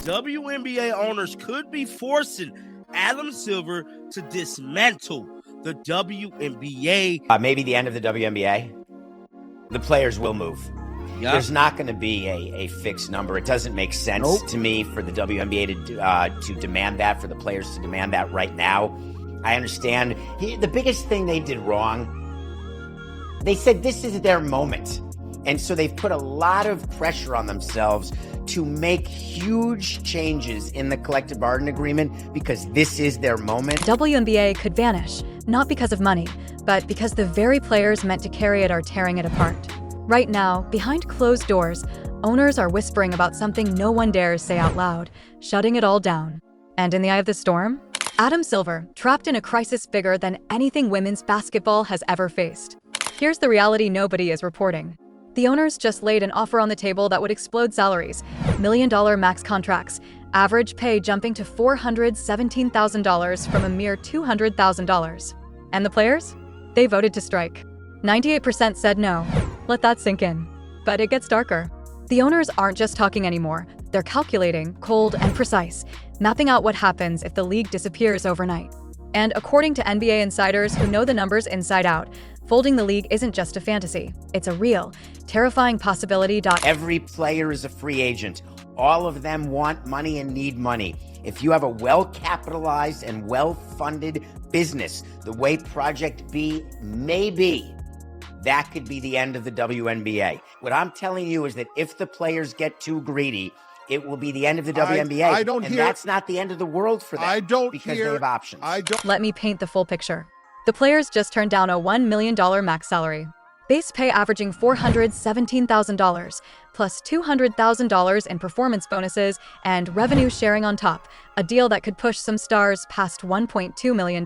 WNBA owners could be forcing Adam Silver to dismantle the WNBA. Maybe the end of the WNBA. The players will move. Yep. There's not going to be a fixed number. It doesn't make sense to me for the WNBA to demand that, for the players to demand that right now. I understand. The biggest thing they did wrong, they said this is their moment. And so they've put a lot of pressure on themselves to make huge changes in the collective bargaining agreement because this is their moment. WNBA could vanish, not because of money, but because the very players meant to carry it are tearing it apart. Right now, behind closed doors, owners are whispering about something no one dares say out loud, shutting it all down. And in the eye of the storm, Adam Silver, trapped in a crisis bigger than anything women's basketball has ever faced. Here's the reality nobody is reporting. The owners just laid an offer on the table that would explode salaries, million-dollar max contracts, average pay jumping to $417,000 from a mere $200,000. And the players? They voted to strike. 98% said no. Let that sink in. But it gets darker. The owners aren't just talking anymore. They're calculating, cold and precise, mapping out what happens if the league disappears overnight. And according to NBA insiders who know the numbers inside out, folding the league isn't just a fantasy. It's a real, terrifying possibility. Every player is a free agent. All of them want money and need money. If you have a well-capitalized and well-funded business, the way Project B may be, that could be the end of the WNBA. What I'm telling you is that if the players get too greedy, it will be the end of the WNBA. That's not the end of the world for them. Because they have options. Let me paint the full picture. The players just turned down a $1 million max salary. Base pay averaging $417,000, plus $200,000 in performance bonuses and revenue sharing on top, a deal that could push some stars past $1.2 million.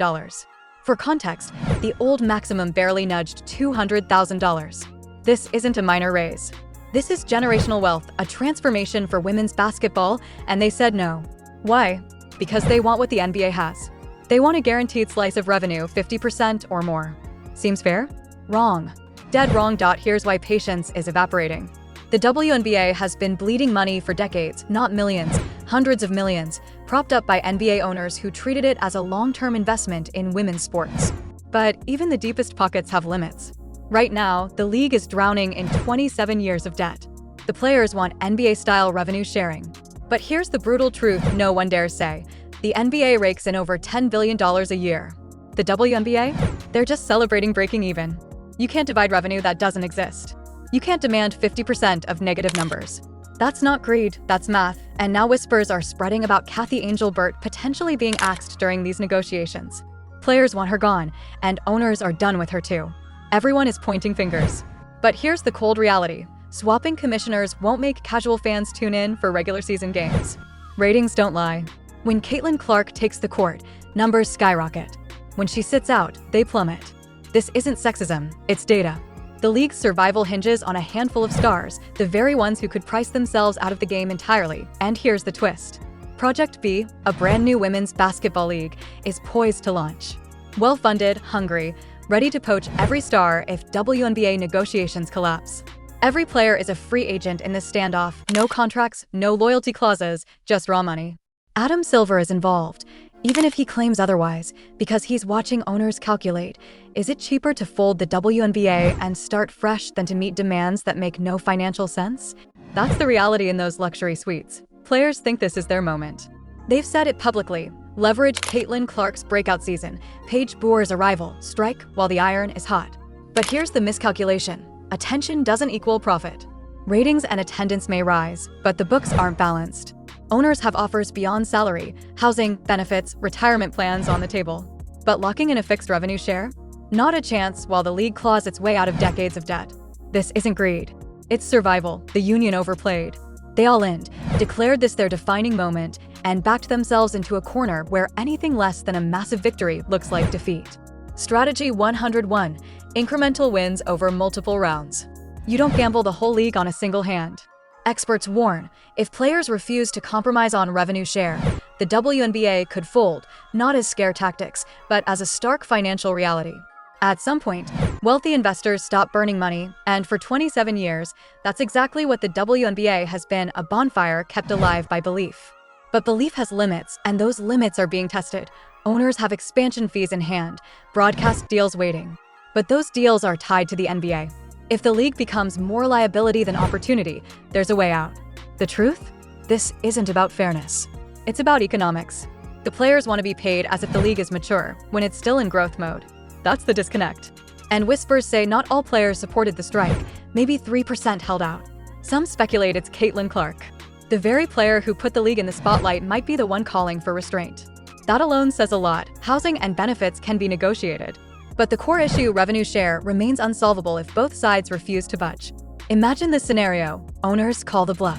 For context, the old maximum barely nudged $200,000. This isn't a minor raise. This is generational wealth, a transformation for women's basketball, and they said no. Why? Because they want what the NBA has. They want a guaranteed slice of revenue, 50% or more. Seems fair? Wrong. Dead wrong. Here's why patience is evaporating. The WNBA has been bleeding money for decades, not millions, hundreds of millions, propped up by NBA owners who treated it as a long-term investment in women's sports. But even the deepest pockets have limits. Right now, the league is drowning in 27 years of debt. The players want NBA-style revenue sharing. But here's the brutal truth no one dares say. The NBA rakes in over $10 billion a year. The WNBA? They're just celebrating breaking even. You can't divide revenue that doesn't exist. You can't demand 50% of negative numbers. That's not greed, that's math. And now whispers are spreading about Kathy Angel-Burt potentially being axed during these negotiations. Players want her gone, and owners are done with her too. Everyone is pointing fingers. But here's the cold reality. Swapping commissioners won't make casual fans tune in for regular season games. Ratings don't lie. When Caitlin Clark takes the court, numbers skyrocket. When she sits out, they plummet. This isn't sexism, it's data. The league's survival hinges on a handful of stars, the very ones who could price themselves out of the game entirely. And here's the twist. Project B, a brand new women's basketball league, is poised to launch. Well-funded, hungry, ready to poach every star if WNBA negotiations collapse. Every player is a free agent in this standoff. No contracts, no loyalty clauses, just raw money. Adam Silver is involved, even if he claims otherwise, because he's watching owners calculate. Is it cheaper to fold the WNBA and start fresh than to meet demands that make no financial sense? That's the reality in those luxury suites. Players think this is their moment. They've said it publicly. Leverage Caitlin Clark's breakout season, Paige Boer's arrival, strike while the iron is hot. But here's the miscalculation. Attention doesn't equal profit. Ratings and attendance may rise, but the books aren't balanced. Owners have offers beyond salary, housing, benefits, retirement plans on the table. But locking in a fixed revenue share? Not a chance while the league claws its way out of decades of debt. This isn't greed. It's survival, the union overplayed. They all in, declared this their defining moment, and backed themselves into a corner where anything less than a massive victory looks like defeat. Strategy 101, incremental wins over multiple rounds. You don't gamble the whole league on a single hand. Experts warn, if players refuse to compromise on revenue share, the WNBA could fold, not as scare tactics, but as a stark financial reality. At some point, wealthy investors stop burning money, and for 27 years, that's exactly what the WNBA has been, a bonfire kept alive by belief. But belief has limits, and those limits are being tested. Owners have expansion fees in hand, broadcast deals waiting. But those deals are tied to the NBA. If the league becomes more liability than opportunity, there's a way out. The truth? This isn't about fairness. It's about economics. The players want to be paid as if the league is mature, when it's still in growth mode. That's the disconnect. And whispers say not all players supported the strike, maybe 3% held out. Some speculate it's Caitlin Clark. The very player who put the league in the spotlight might be the one calling for restraint. That alone says a lot. Housing and benefits can be negotiated. But the core issue, revenue share, remains unsolvable if both sides refuse to budge. Imagine this scenario. Owners call the bluff.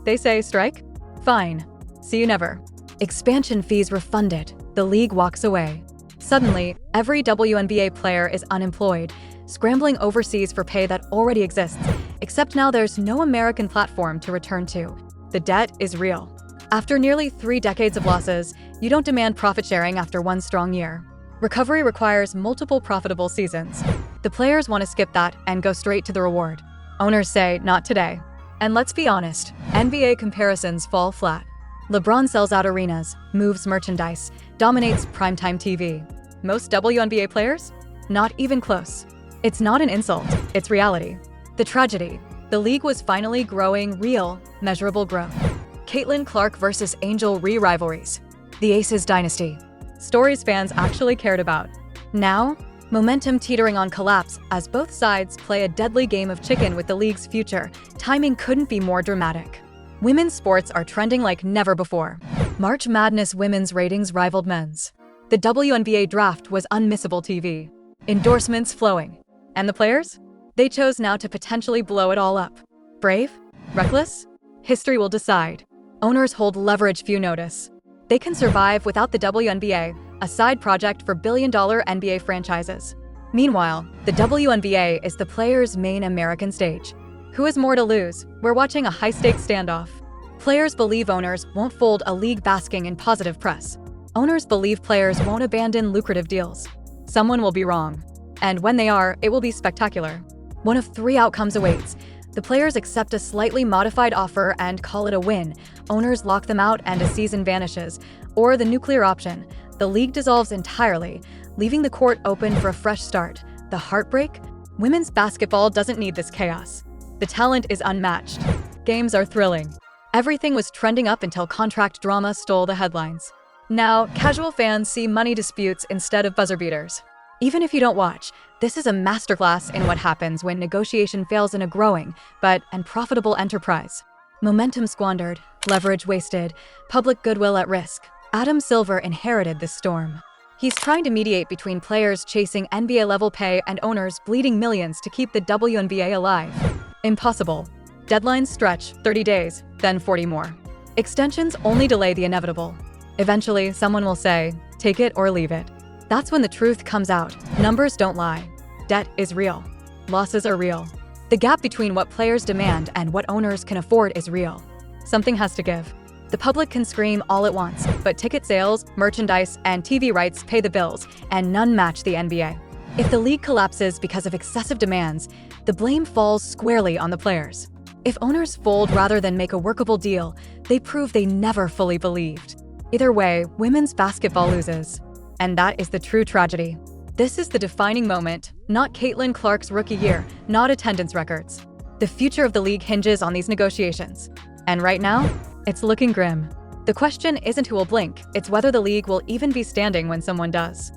They say, strike? Fine. See you never. Expansion fees refunded. The league walks away. Suddenly, every WNBA player is unemployed, scrambling overseas for pay that already exists, except now there's no American platform to return to. The debt is real. After nearly 3 decades of losses, you don't demand profit sharing after one strong year. Recovery requires multiple profitable seasons. The players want to skip that and go straight to the reward. Owners say, not today. And let's be honest, NBA comparisons fall flat. LeBron sells out arenas, moves merchandise, dominates primetime TV. Most WNBA players? Not even close. It's not an insult, it's reality. The tragedy, the league was finally growing real, measurable growth. Caitlin Clark versus Angel rivalries. The Aces dynasty. Stories fans actually cared about. Now, momentum teetering on collapse as both sides play a deadly game of chicken with the league's future. Timing couldn't be more dramatic. Women's sports are trending like never before. March Madness women's ratings rivaled men's. The WNBA draft was unmissable TV. Endorsements flowing. And the players? They chose now to potentially blow it all up. Brave? Reckless? History will decide. Owners hold leverage few notice. They can survive without the WNBA, a side project for billion-dollar NBA franchises. Meanwhile, the WNBA is the players' main American stage. Who has more to lose? We're watching a high-stakes standoff. Players believe owners won't fold a league basking in positive press. Owners believe players won't abandon lucrative deals. Someone will be wrong. And when they are, it will be spectacular. One of 3 outcomes awaits. The players accept a slightly modified offer and call it a win. Owners lock them out and a season vanishes. Or the nuclear option. The league dissolves entirely, leaving the court open for a fresh start. The heartbreak? Women's basketball doesn't need this chaos. The talent is unmatched. Games are thrilling. Everything was trending up until contract drama stole the headlines. Now, casual fans see money disputes instead of buzzer beaters. Even if you don't watch, this is a masterclass in what happens when negotiation fails in a growing, but profitable enterprise. Momentum squandered, leverage wasted, public goodwill at risk. Adam Silver inherited this storm. He's trying to mediate between players chasing NBA-level pay and owners bleeding millions to keep the WNBA alive. Impossible. Deadlines stretch 30 days, then 40 more. Extensions only delay the inevitable. Eventually, someone will say, take it or leave it. That's when the truth comes out. Numbers don't lie. Debt is real. Losses are real. The gap between what players demand and what owners can afford is real. Something has to give. The public can scream all it wants, but ticket sales, merchandise, and TV rights pay the bills, and none match the NBA. If the league collapses because of excessive demands, the blame falls squarely on the players. If owners fold rather than make a workable deal, they prove they never fully believed. Either way, women's basketball loses. And that is the true tragedy. This is the defining moment, not Caitlin Clark's rookie year, not attendance records. The future of the league hinges on these negotiations. And right now, it's looking grim. The question isn't who will blink, it's whether the league will even be standing when someone does.